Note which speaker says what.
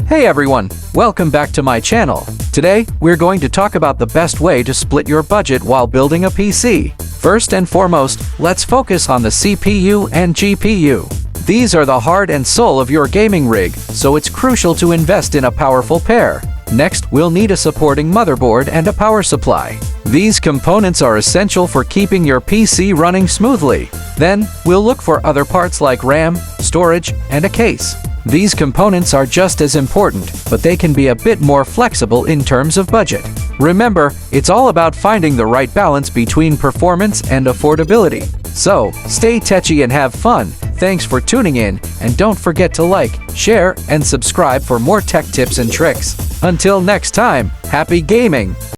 Speaker 1: Hey everyone, welcome back to my channel. Today, we're going to talk about the best way to split your budget while building a PC. First and foremost, let's focus on the CPU and GPU. These are the heart and soul of your gaming rig, so it's crucial to invest in a powerful pair. Next, we'll need a supporting motherboard and a power supply. These components are essential for keeping your PC running smoothly. Then, we'll look for other parts like RAM, storage, and a case. These components are just as important, but they can be a bit more flexible in terms of budget. Remember, it's all about finding the right balance between performance and affordability. So, stay techy and have fun. Thanks for tuning in, and don't forget to like, share, and subscribe for more tech tips and tricks. Until next time, happy gaming!